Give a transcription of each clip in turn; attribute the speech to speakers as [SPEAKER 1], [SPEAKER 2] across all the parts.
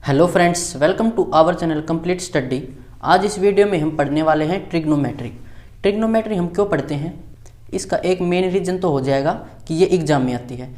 [SPEAKER 1] Hello friends, welcome to our channel complete study. आज इस video में हम पढ़ने वाले हैं ट्रिग्नोमेट्री। ट्रिग्नोमेट्री हम क्यों पढ़ते हैं, इसका एक मेन रीज़न तो हो जाएगा कि ये एग्जाम में आती है।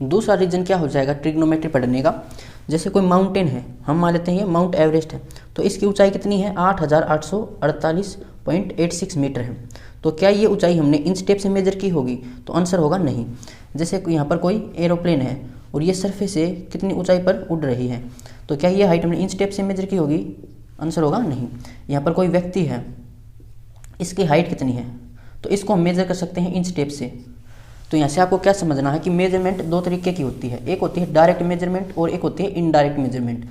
[SPEAKER 1] दूसरा रीज़न क्या हो जाएगा ट्रिग्नोमेट्री पढ़ने का, जैसे कोई माउंटेन है, हम मान लेते हैं ये माउंट एवरेस्ट है, तो इसकी ऊंचाई कितनी है 8848.86 मीटर है। तो क्या ये ऊंचाई हमने इंच टेप से मेजर की होगी, तो आंसर होगा नहीं। जैसे यहाँ पर कोई एरोप्लेन है और ये सरफेस से कितनी ऊंचाई पर उड़ रही है, तो क्या ये हाइट हमने इंच टेप से मेजर की होगी, आंसर होगा नहीं। यहाँ पर कोई व्यक्ति है, इसकी हाइट कितनी है, तो इसको हम मेजर कर सकते हैं इंच टेप से। तो यहाँ से आपको क्या समझना है कि मेजरमेंट दो तरीके की होती है, एक होती है डायरेक्ट मेजरमेंट और एक होती है इनडायरेक्ट मेजरमेंट।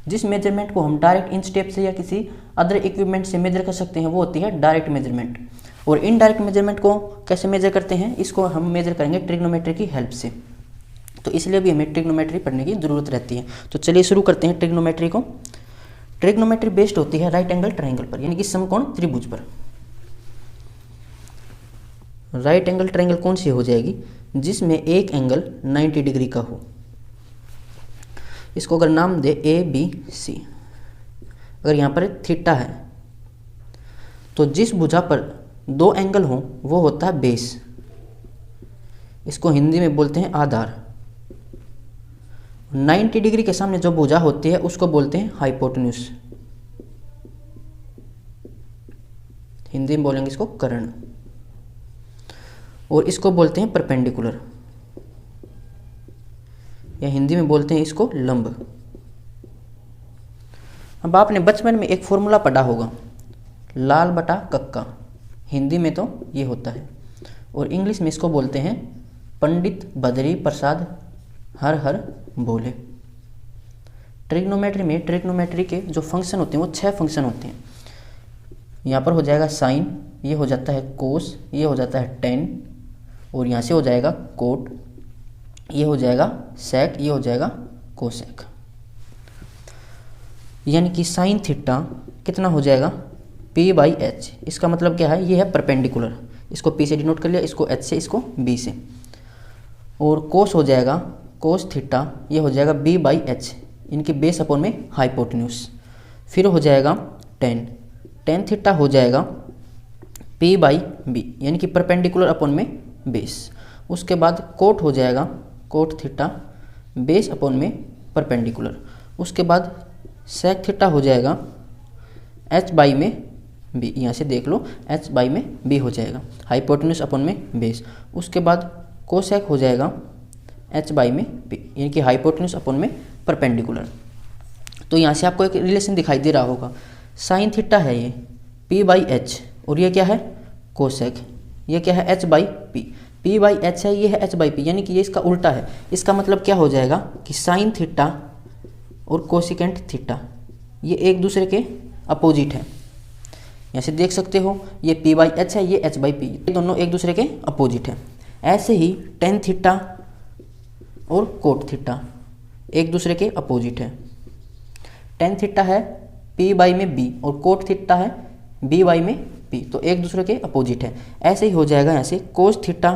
[SPEAKER 1] जिस मेजरमेंट को हम डायरेक्ट इंच टेप से या किसी अदर इक्विपमेंट से मेजर कर सकते हैं वो होती है डायरेक्ट मेजरमेंट। और इनडायरेक्ट मेजरमेंट को कैसे मेजर करते हैं, इसको हम मेजर करेंगे ट्रिग्नोमेट्री की हेल्प से। तो इसलिए भी हमें ट्रिग्नोमेट्री पढ़ने की ज़रूरत रहती है। तो चलिए शुरू करते हैं ट्रिग्नोमेट्री को। ट्रिग्नोमेट्री बेस्ड होती है राइट एंगल ट्रायंगल पर, यानी कि समकोण त्रिभुज पर। राइट एंगल ट्रायंगल कौन सी हो जाएगी, जिसमें एक एंगल 90 डिग्री का हो। इसको अगर नाम दे ABC, अगर यहाँ पर थीटा है तो जिस भुजा पर दो एंगल हो वो होता है बेस, इसको हिंदी में बोलते हैं आधार। 90 डिग्री के सामने जो भुजा होती है उसको बोलते हैं हाइपोटेन्यूज, हिंदी में बोलेंगे इसको कर्ण। और इसको बोलते हैं परपेंडिकुलर, या हिंदी में बोलते हैं इसको लंब। अब आपने बचपन में एक फॉर्मूला पढ़ा होगा, लाल बटा कक्का, हिंदी में तो ये होता है, और इंग्लिश में इसको बोलते हैं पंडित बद्री प्रसाद हर हर बोले। ट्रिग्नोमेट्री के जो फंक्शन होते हैं वो 6 फंक्शन होते हैं। यहाँ पर हो जाएगा साइन, ये हो जाता है कोस, ये हो जाता है टेन, और यहाँ से हो जाएगा कोट, ये हो जाएगा सेक, ये हो जाएगा कोसेक। यानी कि साइन थीटा कितना हो जाएगा P/H। इसका मतलब क्या है, ये है परपेंडिकुलर, इसको P से डिनोट कर लिया, इसको H से, इसको B से। और कोस हो जाएगा कोस थीटा, ये हो जाएगा B/H, इनके बेस अपॉन में हाइपोटेन्यूज। फिर हो जाएगा टेन थीटा हो जाएगा P/B, यानी कि परपेंडिकुलर अपॉन में बेस। उसके बाद कोट हो जाएगा कोट थीटा, बेस अपॉन में परपेंडिकुलर। उसके बाद सेक थीटा हो जाएगा H/B, यहाँ से देख लो H/B हो जाएगा, हाइपोटेन्यूज अपॉन में बेस। उसके बाद कोसेक हो जाएगा H/B, यानी कि हाइपोटेन्यूज अपॉन में परपेंडिकुलर। तो यहाँ से आपको एक रिलेशन दिखाई दे रहा होगा, साइन थीटा है ये P/H, और ये क्या है कोसेक, ये क्या है H/P। P/H है, ये है H/P, यानी कि ये इसका उल्टा है। इसका मतलब क्या हो जाएगा कि साइन थीटा और कोसिकेंट थीटा ये एक दूसरे के अपोजिट है। यहाँ से देख सकते हो ये P/H है, ये H/P, ये दोनों एक दूसरे के अपोजिट है। ऐसे ही टेन थीटा और कोट थीटा एक दूसरे के अपोजिट है। टेन थीटा है P/B और कोट थीटा है B/P, तो एक दूसरे के अपोजिट है। ऐसे ही हो जाएगा यहाँ से कोस थीटा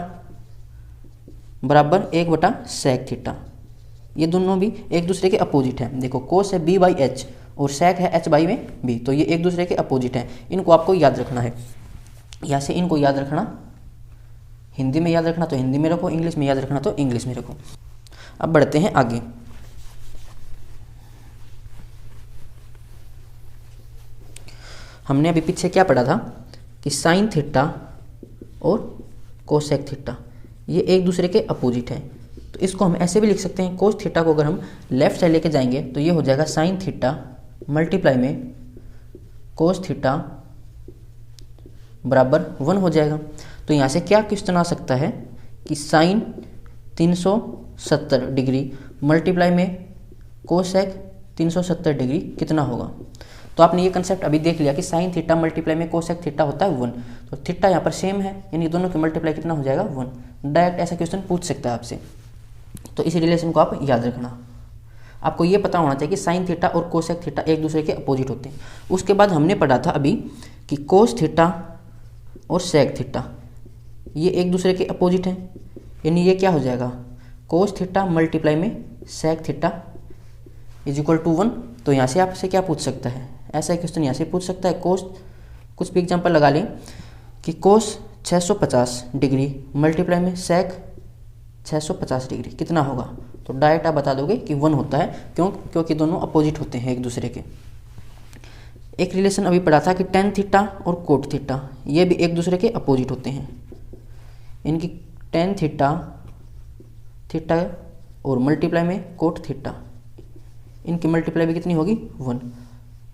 [SPEAKER 1] बराबर 1/सेक थीटा, ये दोनों भी एक दूसरे के अपोजिट है। देखो कोस है B/H और सेक है H/B, तो ये एक दूसरे के अपोजिट है। इनको आपको याद रखना है, यहाँ से इनको याद रखना, हिंदी में याद रखना तो हिंदी में रखो, इंग्लिश में याद रखना तो इंग्लिश में रखो। अब बढ़ते हैं आगे। हमने अभी पीछे क्या पढ़ा था कि साइन थीटा और कोसेक थीटा ये एक दूसरे के अपोजिट है। तो इसको हम ऐसे भी लिख सकते हैं, कोस थीटा को अगर हम लेफ्ट साइड लेके जाएंगे तो ये हो जाएगा साइन थीटा मल्टीप्लाई में कोस थीटा बराबर 1 हो जाएगा। तो यहाँ से क्या क्वेश्चन आ सकता है कि साइन 370 डिग्री मल्टीप्लाई में कोसेक 370 डिग्री कितना होगा। तो आपने ये कंसेप्ट अभी देख लिया कि साइन थीटा मल्टीप्लाई में कोसेक थीटा होता है 1, तो थीटा यहाँ पर सेम है, यानी दोनों के मल्टीप्लाई कितना हो जाएगा 1। डायरेक्ट ऐसा क्वेश्चन पूछ सकता है आपसे, तो इस रिलेशन को आप याद रखना। आपको ये पता होना चाहिए कि साइन थीटा और कोसेक थीटा एक दूसरे के अपोजिट होते हैं। उसके बाद हमने पढ़ा था अभी कि कोस थीटा और सेक थीटा ये एक दूसरे के अपोजिट हैं, यानी ये क्या हो जाएगा कोस थीटा मल्टीप्लाई में sec theta, is equal to 1। तो यहाँ से आपसे क्या पूछ सकता है, ऐसा क्वेश्चन यहाँ से पूछ सकता है कोस, कुछ भी एग्जांपल लगा लें कि कोस 650 डिग्री मल्टीप्लाई में सेक 650 डिग्री कितना होगा, तो डायरेक्ट आप बता दोगे कि 1 होता है। क्योंकि दोनों अपोजिट होते हैं एक दूसरे के। एक रिलेशन अभी पढ़ा था कि टेन थीटा और कोट थीटा, ये भी एक दूसरे के अपोजिट होते हैं। इनकी टेन थीटा और मल्टीप्लाई में कोट थीटा, इनकी मल्टीप्लाई भी कितनी होगी 1।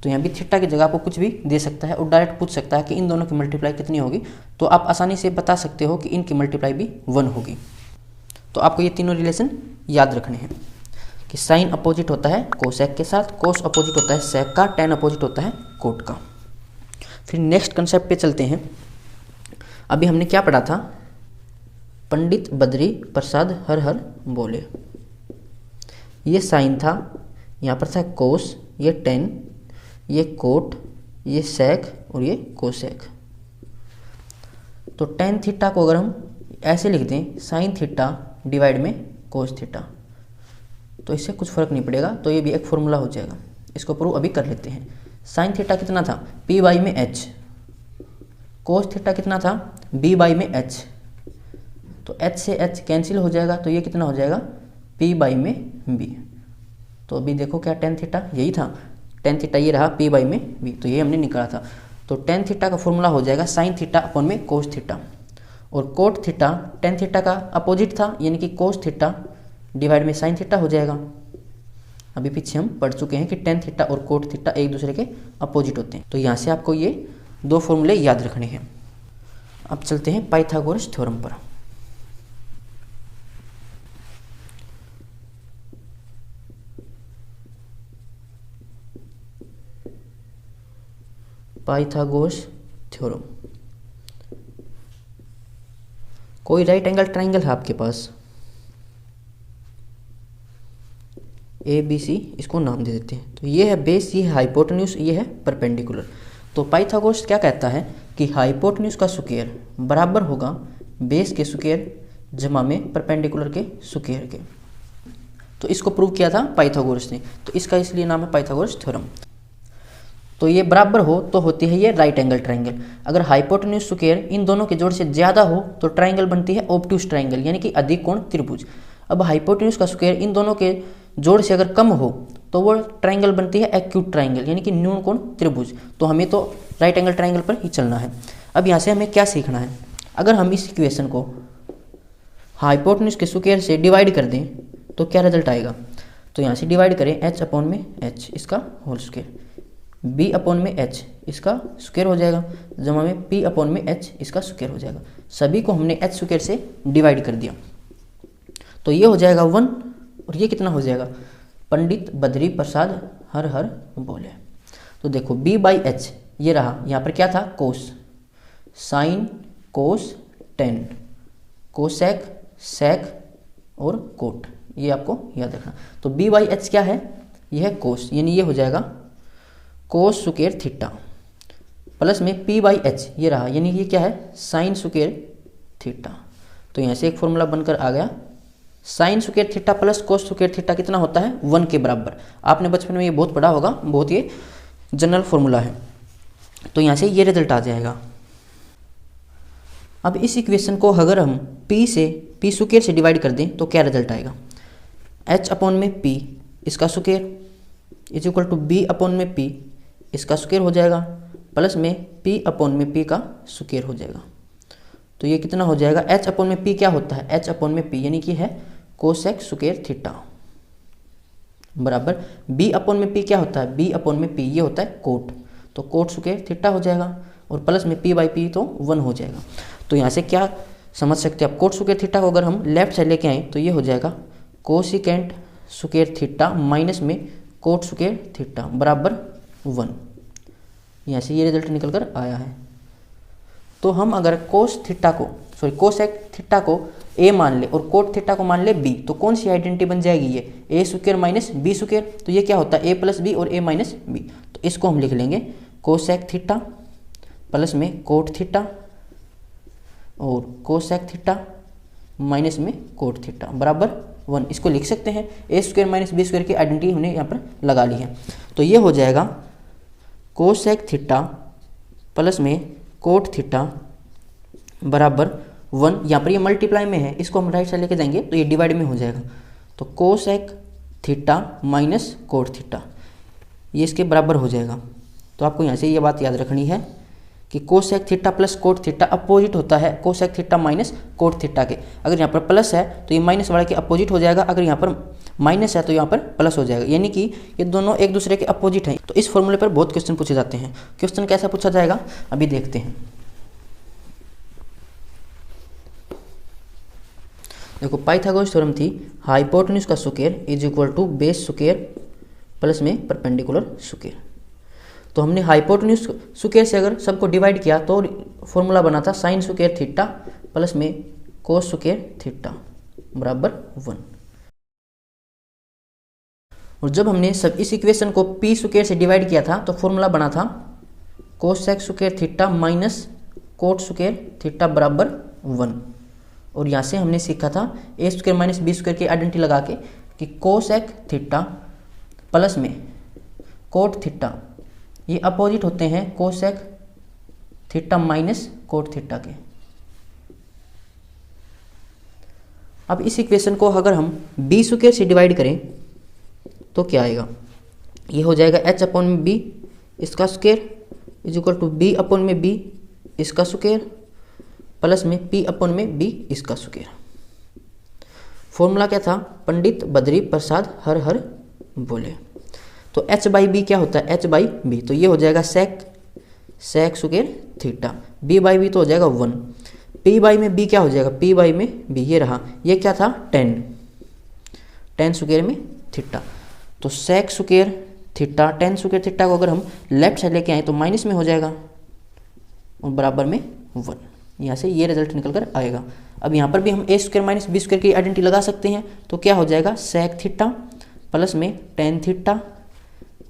[SPEAKER 1] तो यहाँ भी थीटा की जगह आपको कुछ भी दे सकता है और डायरेक्ट पूछ सकता है कि इन दोनों की मल्टीप्लाई कितनी होगी, तो आप आसानी से बता सकते हो कि इनकी मल्टीप्लाई भी 1 होगी। तो आपको ये तीनों रिलेशन याद रखने हैं कि साइन अपोजिट होता है कोसेक के साथ, कोस अपोजिट होता है सेक का, टेन अपोजिट होता है कोट का। फिर नेक्स्ट कंसेप्ट पे चलते हैं। अभी हमने क्या पढ़ा था, पंडित बद्री प्रसाद हर हर बोले। ये साइन था, यहाँ पर था कोस, ये टेन, ये कोट, ये सेक और ये कोसेक। तो टेन थीटा को अगर हम ऐसे लिख दें साइन थीटा डिवाइड में कोस थीटा, तो इससे कुछ फर्क नहीं पड़ेगा, तो ये भी एक फॉर्मूला हो जाएगा। इसको प्रूव अभी कर लेते हैं। साइन थीटा कितना था पी बाई में एच, कोस थीटा कितना था बी बाई में एच, तो एच से एच कैंसिल हो जाएगा, तो ये कितना हो जाएगा पी बाई में बी। तो अभी देखो क्या टेन थीटा यही था, टेन थीटा ये रहा पी बाई में बी, तो ये हमने निकाला था। तो टेन थीटा का फॉर्मूला हो जाएगा साइन थीटा अपॉन में कोस थीटा, और कोट थीटा टेन थीटा का अपोजिट था, यानी कि कोस थीटा डिवाइड में साइन थीटा हो जाएगा। अभी पीछे हम पढ़ चुके हैं कि टेन थीटा और कोट थीटा एक दूसरे के अपोजिट होते हैं। तो यहाँ से आपको ये दो फॉर्मूले याद रखने हैं। अब चलते हैं पाइथागोरस थ्योरम पर। पाइथागोरस थ्योरम, कोई राइट एंगल ट्राइंगल है आपके पास ए बी सी, इसको नाम दे देते हैं। तो ये है बेस, ये है हाइपोटेन्यूज, ये है परपेंडिकुलर। तो पाइथागोरस क्या कहता है कि हाइपोटेन्यूज का स्क्वायर बराबर होगा बेस के स्क्वायर जमा में परपेंडिकुलर के स्क्वायर के। तो इसको प्रूव किया था पाइथागोरस ने, तो इसका इसलिए नाम है पाइथागोरस थ्योरम। तो ये बराबर हो तो होती है ये राइट एंगल ट्राइंगल। अगर हाइपोटेन्यूज स्क्वायर इन दोनों के जोड़ से ज्यादा हो तो ट्राइंगल बनती है ऑब्ट्यूज ट्राइंगल, यानी कि अधिक कोण त्रिभुज। अब हाइपोटेन्यूज का स्क्वायर इन दोनों के जोड़ से अगर कम हो तो वो ट्राइंगल बनती है एक्यूट ट्राइंगल, यानी कि न्यून कोण त्रिभुज। तो हमें तो राइट एंगल ट्राइंगल पर ही चलना है। अब यहाँ से हमें क्या सीखना है, अगर हम इस इक्वेशन को हाइपोटेन्यूज के स्क्वायर से डिवाइड कर दें तो क्या रिजल्ट आएगा। तो यहाँ से डिवाइड करें एच अपॉन में एच इसका होल स्क्वायर, बी अपॉन में एच इसका स्क्वायर हो जाएगा, जमा में पी अपॉन में एच इसका स्क्वायर हो जाएगा। सभी को हमने एच स्क्वायर से डिवाइड कर दिया, तो ये हो जाएगा 1 और ये कितना हो जाएगा पंडित बद्री प्रसाद हर हर बोले। तो देखो b बाई एच ये रहा, यहाँ पर क्या था cos, sine cos tan, cosec sec और कोट, ये आपको याद रखना। तो b बाई एच क्या है, यह है कोस, यानी ये हो जाएगा कोस स्क्वायर थीटा, प्लस में p बाई एच ये रहा, यानी ये क्या है साइन स्क्वायर थीटा। तो यहाँ से एक फॉर्मूला बनकर आ गया, sine square theta plus cos square theta कितना होता है 1 के बराबर। आपने बचपन में ये बहुत पढ़ा होगा, बहुत ये जनरल फॉर्मूला है। तो यहाँ से ये रिजल्ट आ जाएगा। अब इस इक्वेशन को अगर हम p स्क्वायर से डिवाइड कर दें तो क्या रिजल्ट आएगा, h अपॉन में p इसका square is equal to b upon में p इसका स्क्वायर हो जाएगा, प्लस में p अपॉन में p का स्क्वायर हो जाएगा। तो ये कितना हो जाएगा, h अपॉन में p क्या होता है, h अपॉन में p यानी कि है कोसेक स्क्वायर थीटा बराबर b अपॉन में p क्या होता है, b अपॉन में p ये होता है कोट, तो कोट स्क्वायर थीटा हो जाएगा और प्लस में p बाई p तो 1 हो जाएगा। तो यहाँ से क्या समझ सकते हैं आप, कोट स्क्वायर थीटा को अगर हम लेफ्ट साइड लेके आए तो ये हो जाएगा कोसिकेंट स्क्वायर थीटा माइनस में कोट स्क्वायर थीटा बराबर 1। यहाँ से ये रिजल्ट निकल कर आया है। तो हम अगर कोसेक थीटा को a मान ले और कोट थीटा को मान ले b, तो कौन सी आइडेंटिटी बन जाएगी, ये a square minus b square. तो ये क्या होता है a प्लस बी और a माइनस बी। तो इसको हम लिख लेंगे कोसेक थीटा प्लस में कोट थीटा और कोसेक थीटा माइनस में कोट थीटा बराबर 1, इसको लिख सकते हैं। ए स्क्वायर माइनस बी स्क्वायर की आइडेंटिटी हमने यहाँ पर लगा ली है। तो ये हो जाएगा कोसेक थीटा प्लस में कोट थीटा बराबर 1। यहाँ पर ये मल्टीप्लाई में है, इसको हम राइट साइड लेके जाएंगे तो ये डिवाइड में हो जाएगा। तो cosec theta minus cot theta ये इसके बराबर हो जाएगा। तो आपको यहाँ से ये बात याद रखनी है कि cosec theta plus cot theta opposite होता है cosec theta minus cot theta के। अगर यहाँ पर प्लस है तो ये माइनस वाला के अपोजिट हो जाएगा, अगर यहाँ पर माइनस है तो यहाँ पर प्लस हो जाएगा, यानी कि ये दोनों एक दूसरे के अपोजिट हैं। तो इस फॉर्मूले पर बहुत क्वेश्चन पूछे जाते हैं। क्वेश्चन कैसा पूछा जाएगा अभी देखते हैं। देखो पाइथागोरस थ्योरम थी हाइपोटेन्यूज का square is equal to base square plus में परपेंडिकुलर स्क्वायर। तो हमने हाइपोटेन्यूज स्क्वायर से अगर सबको डिवाइड किया तो फॉर्मूला बना था साइन स्क्वायर थीटा प्लस में कोस स्क्वायर थीटा बराबर 1। और जब हमने सब इस इक्वेशन को पी स्क्वायर से डिवाइड किया था तो फॉर्मूला बना था cosec square theta minus cot square theta बराबर 1। और यहाँ से हमने सीखा था ए स्क्वायर माइनस बी स्क्वायर की आइडेंटिटी लगा के कि कोसेक थीटा प्लस में कोट थीटा ये अपोजिट होते हैं cosec theta minus cot theta के। अब इस इक्वेशन को अगर हम बी स्क्वायर से डिवाइड करें तो क्या आएगा, ये हो जाएगा एच अपॉन में बी इसका square is equal to B upon में बी इसका स्क्वायर प्लस में पी अपॉन में बी इसका स्क्वायर। फॉर्मूला क्या था, पंडित बद्री प्रसाद हर हर बोले। तो एच बाई बी क्या होता है, एच बाई बी, तो ये हो जाएगा sec square theta, B by B तो हो जाएगा 1, पी बाई में बी क्या हो जाएगा, पी बाई में बी ये रहा, ये क्या था 10 स्क्वायर में थीटा। तो sec square theta 10 square theta को अगर हम लेफ्ट साइड लेके आए तो माइनस में हो जाएगा और बराबर में 1। यहाँ से ये रिजल्ट निकल कर आएगा। अब यहाँ पर भी हम A square minus B square की आइडेंटिटी लगा सकते हैं। तो क्या हो जाएगा सेक थीटा प्लस में tan theta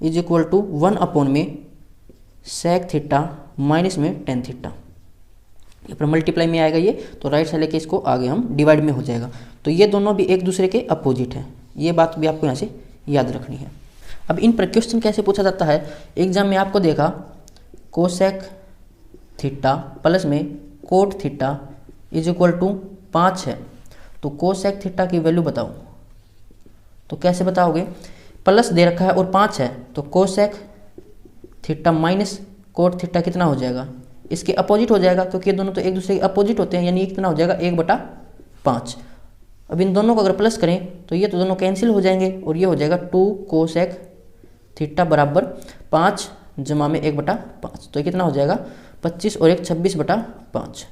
[SPEAKER 1] is equal to 1 upon में सेक थीटा माइनस में टेन थीटा। ये पर मल्टीप्लाई में आएगा ये, तो राइट साइड लेके इसको आगे हम डिवाइड में हो जाएगा। तो ये दोनों भी एक दूसरे के अपोजिट हैं, ये बात भी आपको यहाँ से याद रखनी है। अब इन पर क्वेश्चन कैसे पूछा जाता है, एग्जाम में आपको देखा कोसेक थीटा प्लस में cot theta is equal to 5 है, तो कोसेक थीटा की वैल्यू बताओ। तो कैसे बताओगे, प्लस दे रखा है और 5 है, तो cosec theta minus cot theta कितना हो जाएगा, इसके अपोजिट हो जाएगा, क्योंकि ये दोनों तो एक दूसरे के अपोजिट होते हैं, यानी ये कितना हो जाएगा 1/5। अब इन दोनों को अगर प्लस करें तो ये तो दोनों कैंसिल हो जाएंगे और ये हो जाएगा 2 कोसेक थीटा बराबर 5 जमा में 1/5। तो ये कितना हो जाएगा 25 और 1 26/5।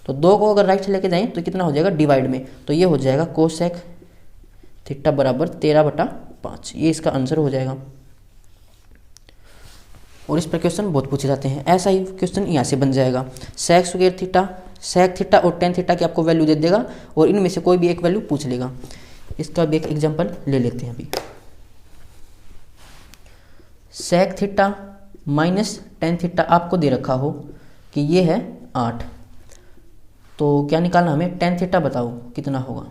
[SPEAKER 1] तो 2 को अगर राइट से लेके जाएं तो कितना हो जाएगा डिवाइड में, तो ये हो जाएगा कोसेक थीटा बराबर 13/5। ये इसका आंसर हो जाएगा। और इस पर क्वेश्चन बहुत पूछे जाते हैं। ऐसा ही क्वेश्चन यहाँ से बन जाएगा sec square theta, sec theta और टेन थीटा की आपको वैल्यू दे देगा और इनमें से कोई भी एक वैल्यू पूछ लेगा। इसका भी एक एग्जांपल ले लेते हैं अभी। Sec theta minus tan theta आपको दे रखा हो कि ये है 8, तो क्या निकालना हमें, टेन थीटा बताओ कितना होगा।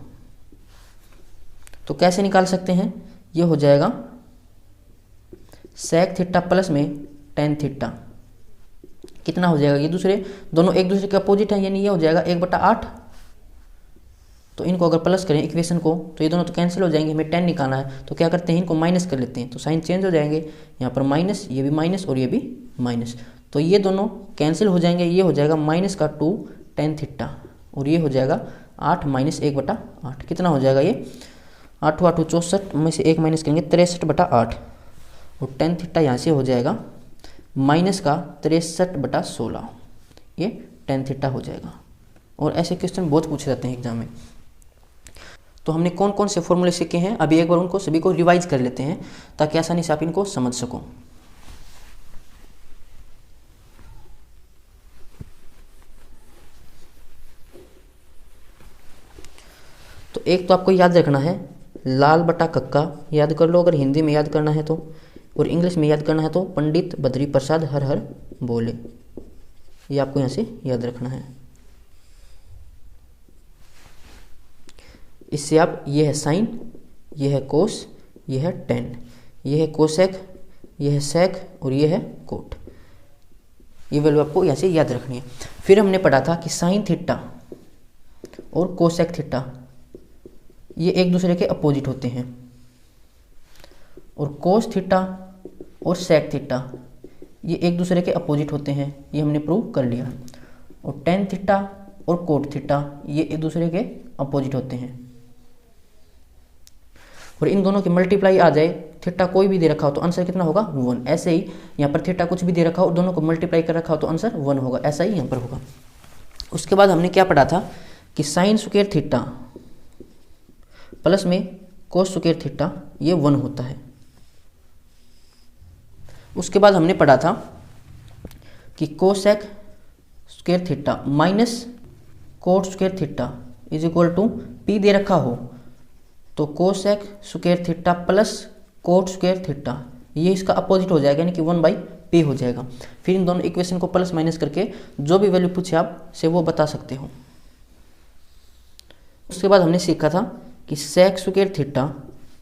[SPEAKER 1] तो कैसे निकाल सकते हैं, ये हो जाएगा सेक थीटा प्लस में टेन थीटा कितना हो जाएगा, ये दूसरे दोनों एक दूसरे के अपोजिट है, यानी ये हो जाएगा 1/8। तो इनको अगर प्लस करें इक्वेशन को तो ये दोनों तो कैंसिल हो जाएंगे, हमें 10 निकालना है, तो क्या करते हैं इनको माइनस कर लेते हैं, तो साइन चेंज हो जाएंगे, यहाँ पर माइनस, ये भी माइनस और ये भी माइनस, तो ये दोनों कैंसिल हो जाएंगे। ये हो जाएगा माइनस का 2 टेन थीटा और ये हो जाएगा 8 माइनस 1/8 कितना हो जाएगा, ये 8 8 64 में से 1 माइनस करेंगे 63/8 और टेन थीटा यहाँ से हो जाएगा माइनस का 63/16, ये टेन थीटा हो जाएगा। और ऐसे क्वेश्चन बहुत पूछे जाते हैं एग्जाम में। तो हमने कौन कौन से फॉर्मूले सीखे हैं, अभी एक बार उनको सभी को रिवाइज कर लेते हैं ताकि आसानी से आप इनको समझ सको। तो एक तो आपको याद रखना है लाल बटा कक्का, याद कर लो अगर हिंदी में याद करना है तो, और इंग्लिश में याद करना है तो पंडित बद्री प्रसाद हर हर बोले, ये आपको यहाँ से याद रखना है। इससे आप, ये है साइन, ये है कोस, ये है टेन, ये है कोसेक, ये है सेक और ये है कोट। ये वैल्यू आपको यहाँ से याद रखनी है। फिर हमने पढ़ा था कि साइन थीटा और कोसेक थीटा ये एक दूसरे के अपोजिट होते हैं, और कोस थीटा और सेक थीटा ये एक दूसरे के अपोजिट होते हैं, ये हमने प्रूव कर लिया। और टेन थीटा और कोट थीटा ये एक दूसरे के अपोजिट होते हैं, और इन दोनों की मल्टीप्लाई आ जाए, थीटा कोई भी दे रखा हो तो आंसर कितना होगा 1। ऐसे ही यहाँ पर थीटा कुछ भी दे रखा हो, दोनों को मल्टीप्लाई कर रखा हो तो आंसर 1 होगा, ऐसा ही यहाँ पर होगा। उसके बाद हमने क्या पढ़ा था कि साइन स्क्वायर थीटा प्लस में कोस स्क्वायर थीटा ये 1 होता है। उसके बाद हमने पढ़ा था कि cosec square theta minus cot square theta is equal to p दे रखा हो तो cosec square theta plus cot square theta ये इसका अपोजिट हो जाएगा, यानी कि 1/p हो जाएगा। फिर इन दोनों इक्वेशन को प्लस माइनस करके जो भी वैल्यू पूछे आप से वो बता सकते हो। उसके बाद हमने सीखा था कि sec square theta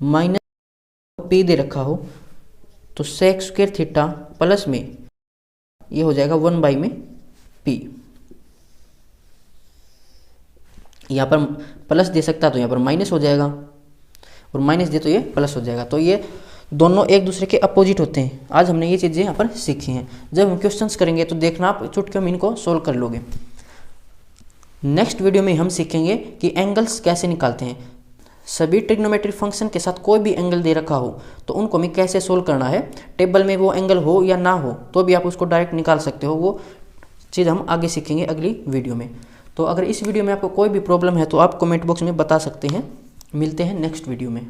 [SPEAKER 1] minus p दे रखा हो तो सेक स्क्वायर थीटा प्लस में ये हो जाएगा 1/p। यहाँ पर प्लस दे सकता तो यहाँ पर माइनस हो जाएगा, और माइनस दे तो ये प्लस हो जाएगा। तो ये दोनों एक दूसरे के अपोजिट होते हैं। आज हमने ये चीज़ें यहाँ पर सीखी हैं। जब हम क्वेश्चंस करेंगे तो देखना आप चुटकियों में इनको सोल्व कर लोगे। नेक्स्ट वीडियो में हम सीखेंगे कि एंगल्स कैसे निकालते हैं। सभी ट्रिग्नोमेट्रिक फंक्शन के साथ कोई भी एंगल दे रखा हो तो उनको हमें कैसे सोल्व करना है, टेबल में वो एंगल हो या ना हो तो भी आप उसको डायरेक्ट निकाल सकते हो। वो चीज़ हम आगे सीखेंगे अगली वीडियो में। तो अगर इस वीडियो में आपको कोई भी प्रॉब्लम है तो आप कमेंट बॉक्स में बता सकते हैं। मिलते हैं नेक्स्ट वीडियो में।